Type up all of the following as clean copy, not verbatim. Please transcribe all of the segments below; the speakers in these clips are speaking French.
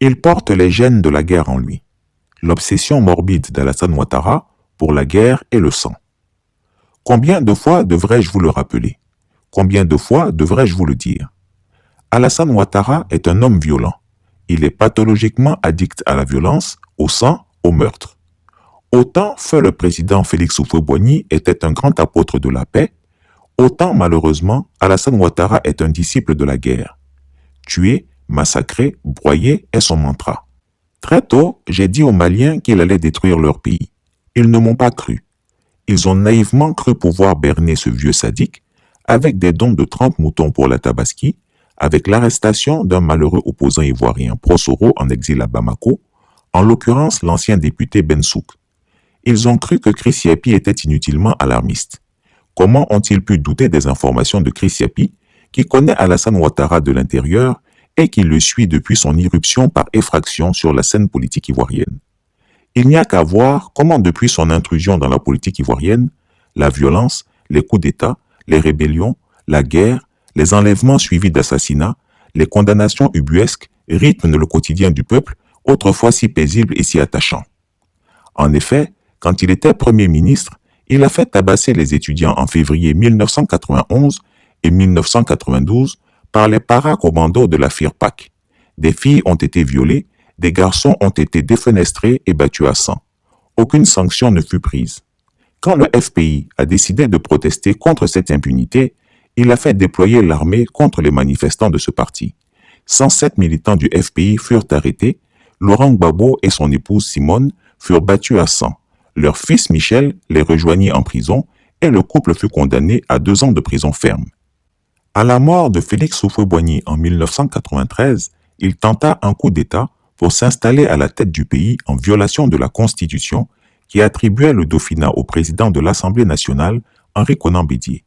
Il porte les gènes de la guerre en lui, l'obsession morbide d'Alassane Ouattara pour la guerre et le sang. Combien de fois devrais-je vous le rappeler? Combien de fois devrais-je vous le dire? Alassane Ouattara est un homme violent. Il est pathologiquement addict à la violence, au sang, au meurtre. Autant feu le président Félix Houphouët-Boigny était un grand apôtre de la paix, autant malheureusement Alassane Ouattara est un disciple de la guerre. Tuer, massacrer, broyer est son mantra. Très tôt, j'ai dit aux Maliens qu'il allait détruire leur pays. Ils ne m'ont pas cru. Ils ont naïvement cru pouvoir berner ce vieux sadique avec des dons de 30 moutons pour la Tabaski, avec l'arrestation d'un malheureux opposant ivoirien Prosoro en exil à Bamako, en l'occurrence l'ancien député Bensouk. Ils ont cru que Chris Yapi était inutilement alarmiste. Comment ont-ils pu douter des informations de Chris Yapi, qui connaît Alassane Ouattara de l'intérieur et qui le suit depuis son irruption par effraction sur la scène politique ivoirienne? Il n'y a qu'à voir comment depuis son intrusion dans la politique ivoirienne, la violence, les coups d'État, les rébellions, la guerre, les enlèvements suivis d'assassinats, les condamnations ubuesques rythment le quotidien du peuple, autrefois si paisible et si attachant. En effet, quand il était Premier ministre, il a fait tabasser les étudiants en février 1991 et 1992 par les paracommandos de la FIRPAC. Des filles ont été violées, des garçons ont été défenestrés et battus à sang. Aucune sanction ne fut prise. Quand le FPI a décidé de protester contre cette impunité, il a fait déployer l'armée contre les manifestants de ce parti. 107 militants du FPI furent arrêtés, Laurent Gbagbo et son épouse Simone furent battus à sang. Leur fils Michel les rejoignit en prison et le couple fut condamné à 2 ans de prison ferme. À la mort de Félix Houphouët-Boigny en 1993, il tenta un coup d'État pour s'installer à la tête du pays en violation de la Constitution qui attribuait le Dauphinat au président de l'Assemblée nationale, Henri Konan Bédié.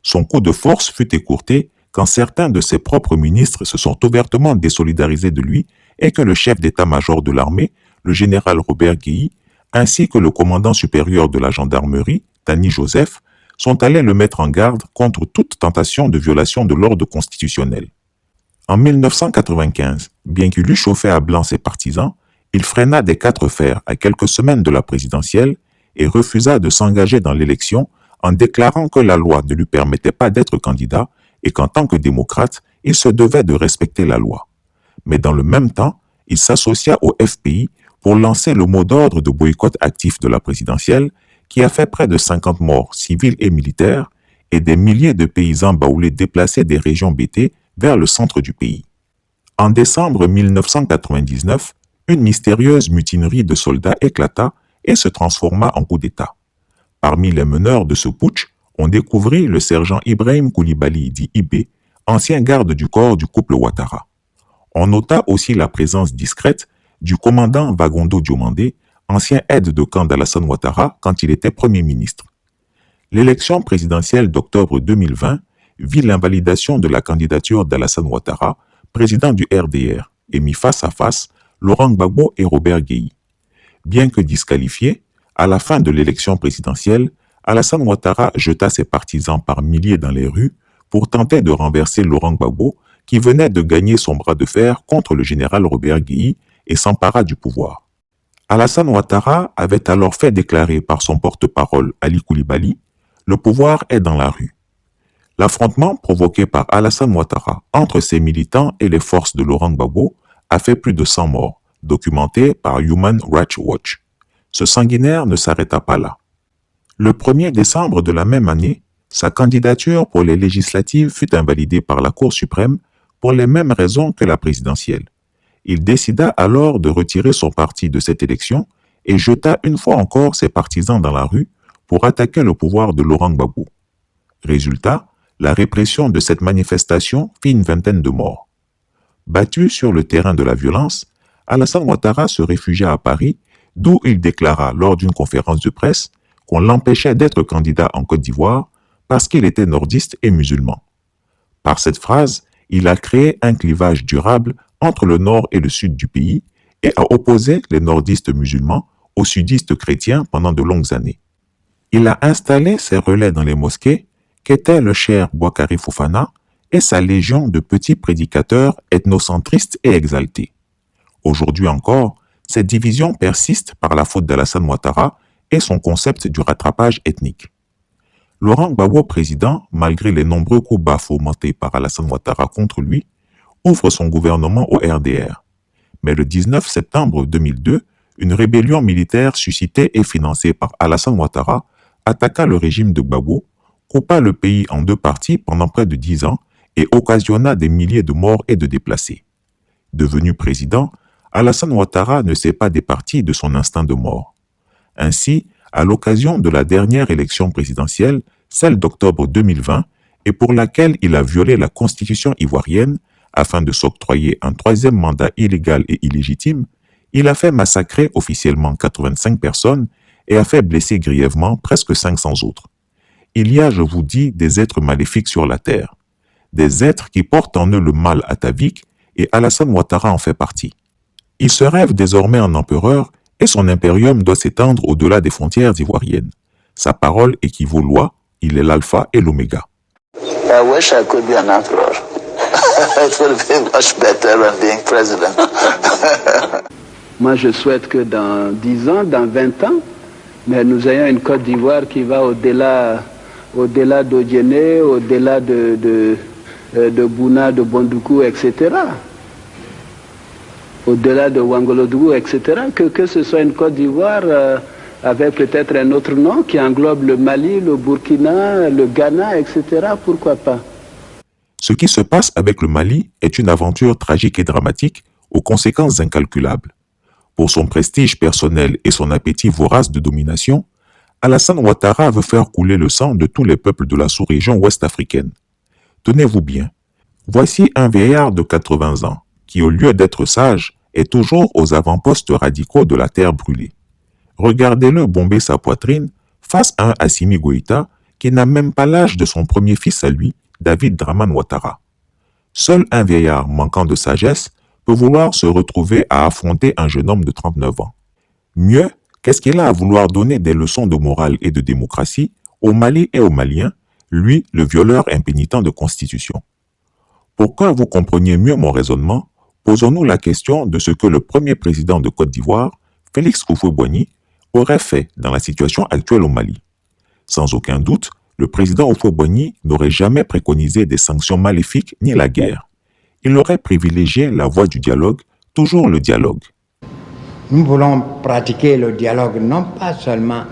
Son coup de force fut écourté quand certains de ses propres ministres se sont ouvertement désolidarisés de lui et que le chef d'état-major de l'armée, le général Robert Guéhi, ainsi que le commandant supérieur de la gendarmerie, Tani Joseph, sont allés le mettre en garde contre toute tentation de violation de l'ordre constitutionnel. En 1995, bien qu'il eût chauffé à blanc ses partisans, il freina des 4 fers à quelques semaines de la présidentielle et refusa de s'engager dans l'élection en déclarant que la loi ne lui permettait pas d'être candidat et qu'en tant que démocrate, il se devait de respecter la loi. Mais dans le même temps, il s'associa au FPI pour lancer le mot d'ordre de boycott actif de la présidentielle qui a fait près de 50 morts civils et militaires et des milliers de paysans baoulés déplacés des régions BT vers le centre du pays. En décembre 1999, une mystérieuse mutinerie de soldats éclata et se transforma en coup d'État. Parmi les meneurs de ce putsch, on découvrit le sergent Ibrahim Koulibaly dit Ibé, ancien garde du corps du couple Ouattara. On nota aussi la présence discrète du commandant Vagondo Diomandé, ancien aide de camp d'Alassane Ouattara quand il était Premier ministre. L'élection présidentielle d'octobre 2020 vit l'invalidation de la candidature d'Alassane Ouattara, président du RDR, et mit face à face Laurent Gbagbo et Robert Guéhi. Bien que disqualifié, à la fin de l'élection présidentielle, Alassane Ouattara jeta ses partisans par milliers dans les rues pour tenter de renverser Laurent Gbagbo, qui venait de gagner son bras de fer contre le général Robert Guéhi et s'empara du pouvoir. Alassane Ouattara avait alors fait déclarer par son porte-parole Ali Koulibaly « Le pouvoir est dans la rue ». L'affrontement provoqué par Alassane Ouattara entre ses militants et les forces de Laurent Gbagbo a fait plus de 100 morts, documentés par Human Rights Watch. Ce sanguinaire ne s'arrêta pas là. Le 1er décembre de la même année, sa candidature pour les législatives fut invalidée par la Cour suprême pour les mêmes raisons que la présidentielle. Il décida alors de retirer son parti de cette élection et jeta une fois encore ses partisans dans la rue pour attaquer le pouvoir de Laurent Gbagbo. Résultat, la répression de cette manifestation fit une vingtaine de morts. Battu sur le terrain de la violence, Alassane Ouattara se réfugia à Paris, d'où il déclara lors d'une conférence de presse qu'on l'empêchait d'être candidat en Côte d'Ivoire parce qu'il était nordiste et musulman. Par cette phrase, il a créé un clivage durable entre le nord et le sud du pays et a opposé les nordistes musulmans aux sudistes chrétiens pendant de longues années. Il a installé ses relais dans les mosquées qu'étaient le cheikh Boakari Fofana et sa légion de petits prédicateurs ethnocentristes et exaltés. Aujourd'hui encore, cette division persiste par la faute d'Alassane Ouattara et son concept du rattrapage ethnique. Laurent Gbagbo, président, malgré les nombreux coups bas fomentés par Alassane Ouattara contre lui, ouvre son gouvernement au RDR. Mais le 19 septembre 2002, une rébellion militaire suscitée et financée par Alassane Ouattara attaqua le régime de Gbagbo, coupa le pays en deux parties pendant près de 10 ans et occasionna des milliers de morts et de déplacés. Devenu président, Alassane Ouattara ne s'est pas départi de son instinct de mort. Ainsi, à l'occasion de la dernière élection présidentielle, celle d'octobre 2020, et pour laquelle il a violé la constitution ivoirienne afin de s'octroyer un troisième mandat illégal et illégitime, il a fait massacrer officiellement 85 personnes et a fait blesser grièvement presque 500 autres. Il y a, je vous dis, des êtres maléfiques sur la terre, des êtres qui portent en eux le mal atavique, et Alassane Ouattara en fait partie. Il se rêve désormais en empereur et son impérium doit s'étendre au-delà des frontières ivoiriennes. Sa parole équivaut loi, il est l'alpha et l'oméga. I wish I could be an emperor. It would be much better than being president. Moi, je souhaite que dans 10 ans, dans 20 ans, mais nous ayons une Côte d'Ivoire qui va au-delà d'Odiéné, au-delà de Bouna, de Bondoukou, etc. Au-delà de Ouangolodougou, etc. Que ce soit une Côte d'Ivoire avec peut-être un autre nom qui englobe le Mali, le Burkina, le Ghana, etc. Pourquoi pas? Ce qui se passe avec le Mali est une aventure tragique et dramatique aux conséquences incalculables. Pour son prestige personnel et son appétit vorace de domination, Alassane Ouattara veut faire couler le sang de tous les peuples de la sous-région ouest-africaine. Tenez-vous bien, voici un vieillard de 80 ans qui, au lieu d'être sage, est toujours aux avant-postes radicaux de la terre brûlée. Regardez-le bomber sa poitrine face à un Assimi Goïta qui n'a même pas l'âge de son premier fils à lui, David Dramane Ouattara. Seul un vieillard manquant de sagesse peut vouloir se retrouver à affronter un jeune homme de 39 ans. Mieux, qu'est-ce qu'il a à vouloir donner des leçons de morale et de démocratie au Mali et aux Maliens, lui, le violeur impénitent de constitution? Pour que vous compreniez mieux mon raisonnement, posons-nous la question de ce que le premier président de Côte d'Ivoire, Félix Houphouët-Boigny, aurait fait dans la situation actuelle au Mali. Sans aucun doute, le président Houphouët-Boigny n'aurait jamais préconisé des sanctions maléfiques ni la guerre. Il aurait privilégié la voie du dialogue, toujours le dialogue. Nous voulons pratiquer le dialogue non pas seulement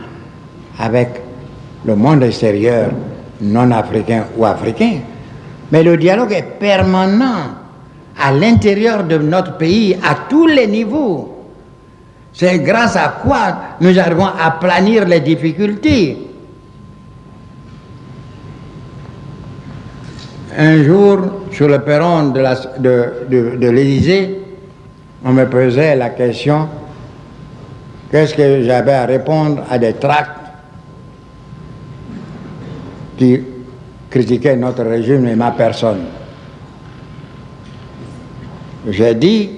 avec le monde extérieur, non africain ou africain, mais le dialogue est permanent à l'intérieur de notre pays, à tous les niveaux. C'est grâce à quoi nous arrivons à planir les difficultés. Un jour, sur le perron de l'Élysée, on me posait la question, qu'est-ce que j'avais à répondre à des tracts qui critiquaient notre régime et ma personne. J'ai dit,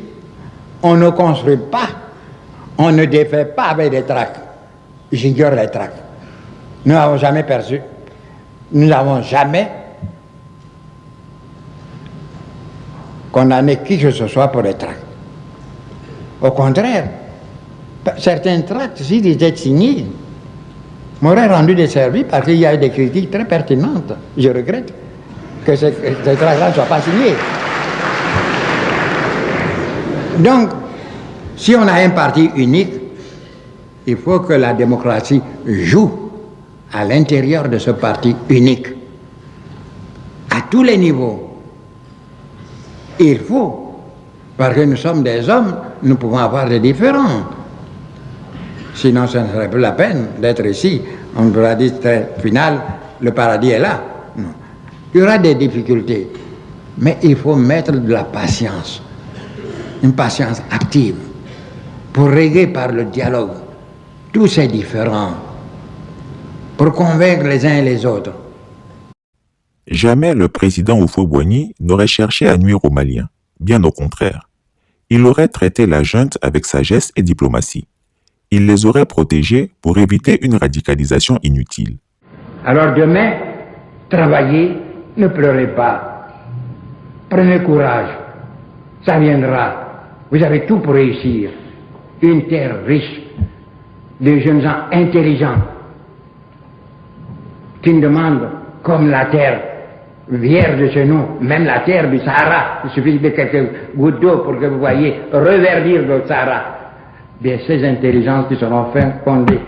on ne construit pas, on ne défait pas avec des tracts. J'ignore les tracts. Nous n'avons jamais perçu, nous n'avons jamais condamné qui que ce soit pour les tracts. Au contraire, certains tracts, s'ils étaient signés, m'auraient rendu des services parce qu'il y a eu des critiques très pertinentes. Je regrette que ces tracts-là ne soient pas signés. Donc, si on a un parti unique, il faut que la démocratie joue à l'intérieur de ce parti unique, à tous les niveaux. Il faut, parce que nous sommes des hommes, nous pouvons avoir des différends. Sinon, ce ne serait plus la peine d'être ici. On pourra dire, final, le paradis est là. Non. Il y aura des difficultés, mais il faut mettre de la patience, une patience active, pour régler par le dialogue tous ces différends, pour convaincre les uns et les autres. Jamais le président Houphouët-Boigny n'aurait cherché à nuire aux Maliens, bien au contraire. Il aurait traité la junte avec sagesse et diplomatie. Il les aurait protégés pour éviter une radicalisation inutile. Alors demain, travaillez, ne pleurez pas. Prenez courage, ça viendra. Vous avez tout pour réussir. Une terre riche, de jeunes gens intelligents, qui ne demandent, comme la terre vierge de chez nous, même la terre du Sahara, il suffit de quelques gouttes d'eau pour que vous voyez reverdir le Sahara. Bien, ces intelligences qui seront fondées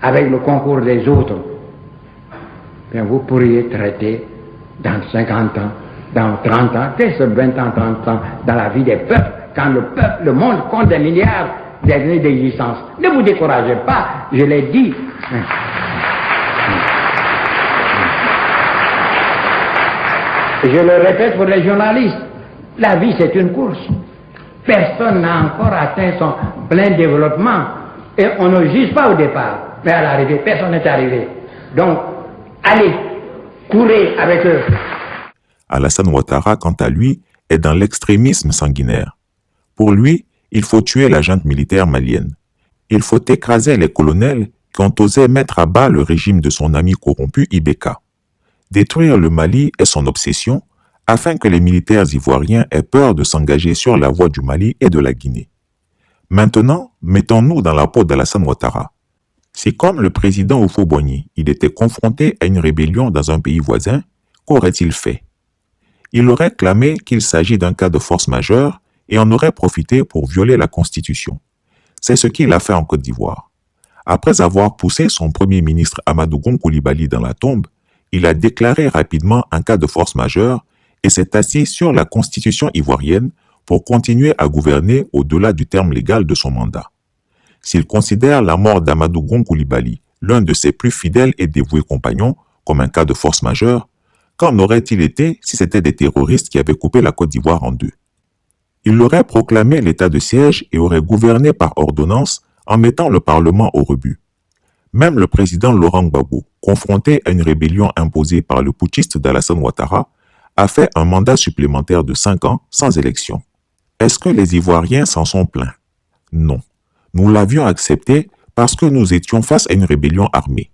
avec le concours des autres, bien, vous pourriez traiter dans 50 ans, dans 30 ans, qu'est-ce que 20 ans, 30 ans, dans la vie des peuples, quand le monde compte des milliards d'années d'existence. Ne vous découragez pas, je l'ai dit. Je le répète pour les journalistes, la vie c'est une course. Personne n'a encore atteint son plein développement et on ne juge pas au départ, mais à l'arrivée, personne n'est arrivé. Donc, allez, courez avec eux. Alassane Ouattara, quant à lui, est dans l'extrémisme sanguinaire. Pour lui, il faut tuer la junte militaire malienne. Il faut écraser les colonels qui ont osé mettre à bas le régime de son ami corrompu Ibeka. Détruire le Mali est son obsession, afin que les militaires ivoiriens aient peur de s'engager sur la voie du Mali et de la Guinée. Maintenant, mettons-nous dans la peau d'Alassane Ouattara. C'est comme le président Houphouët-Boigny, il était confronté à une rébellion dans un pays voisin, qu'aurait-il fait? Il aurait clamé qu'il s'agit d'un cas de force majeure et en aurait profité pour violer la Constitution. C'est ce qu'il a fait en Côte d'Ivoire. Après avoir poussé son premier ministre Amadou Gon Coulibaly dans la tombe, il a déclaré rapidement un cas de force majeure et s'est assis sur la Constitution ivoirienne pour continuer à gouverner au-delà du terme légal de son mandat. S'il considère la mort d'Amadou Gon Coulibaly, l'un de ses plus fidèles et dévoués compagnons, comme un cas de force majeure, qu'en aurait-il été si c'était des terroristes qui avaient coupé la Côte d'Ivoire en deux? Il aurait proclamé l'état de siège et aurait gouverné par ordonnance en mettant le Parlement au rebut. Même le président Laurent Gbagbo, confronté à une rébellion imposée par le putschiste d'Alassane Ouattara, a fait un mandat supplémentaire de 5 ans sans élection. Est-ce que les Ivoiriens s'en sont plaints? Non. Nous l'avions accepté parce que nous étions face à une rébellion armée.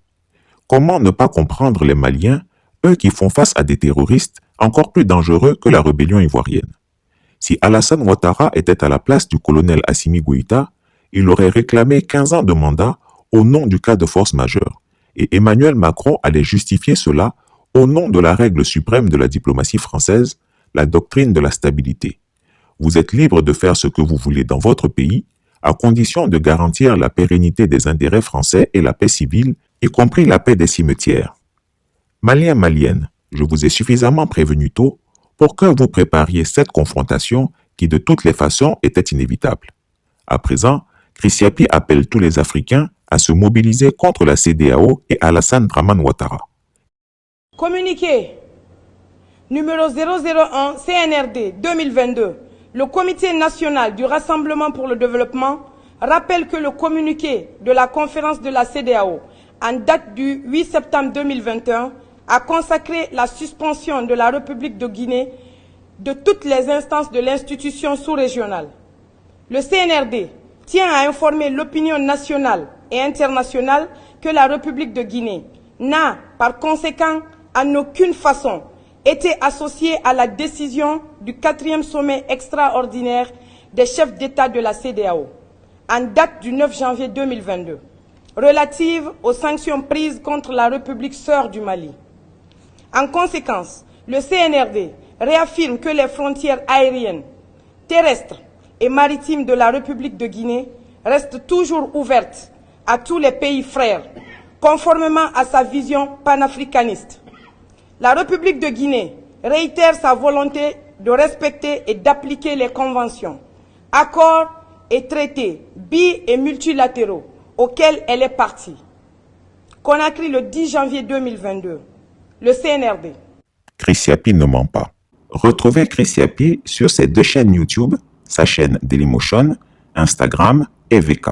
Comment ne pas comprendre les Maliens, eux qui font face à des terroristes encore plus dangereux que la rébellion ivoirienne? Si Alassane Ouattara était à la place du colonel Assimi Goïta, il aurait réclamé 15 ans de mandat au nom du cas de force majeure, et Emmanuel Macron allait justifier cela au nom de la règle suprême de la diplomatie française, la doctrine de la stabilité. Vous êtes libre de faire ce que vous voulez dans votre pays, à condition de garantir la pérennité des intérêts français et la paix civile, y compris la paix des cimetières. Maliens, Maliennes, je vous ai suffisamment prévenu tôt pour que vous prépariez cette confrontation qui de toutes les façons était inévitable. À présent, Chrissy Api appelle tous les Africains à se mobiliser contre la CEDEAO et Alassane Dramane Ouattara. Communiqué numéro 001 CNRD 2022. Le Comité national du Rassemblement pour le développement rappelle que le communiqué de la conférence de la CEDEAO en date du 8 septembre 2021 a consacré la suspension de la République de Guinée de toutes les instances de l'institution sous-régionale. Le CNRD tient à informer l'opinion nationale et internationale que la République de Guinée n'a, par conséquent, en aucune façon été associée à la décision du 4e sommet extraordinaire des chefs d'État de la CEDEAO, en date du 9 janvier 2022, relative aux sanctions prises contre la République sœur du Mali. En conséquence, le CNRD réaffirme que les frontières aériennes, terrestres et maritimes de la République de Guinée restent toujours ouvertes à tous les pays frères, conformément à sa vision panafricaniste. La République de Guinée réitère sa volonté de respecter et d'appliquer les conventions, accords et traités bi- et multilatéraux auxquels elle est partie. Conakry le 10 janvier 2022. Le CNRD. Chrissy Api ne ment pas. Retrouvez Chrissy Api sur ses 2 chaînes YouTube, sa chaîne Dailymotion, Instagram et VK.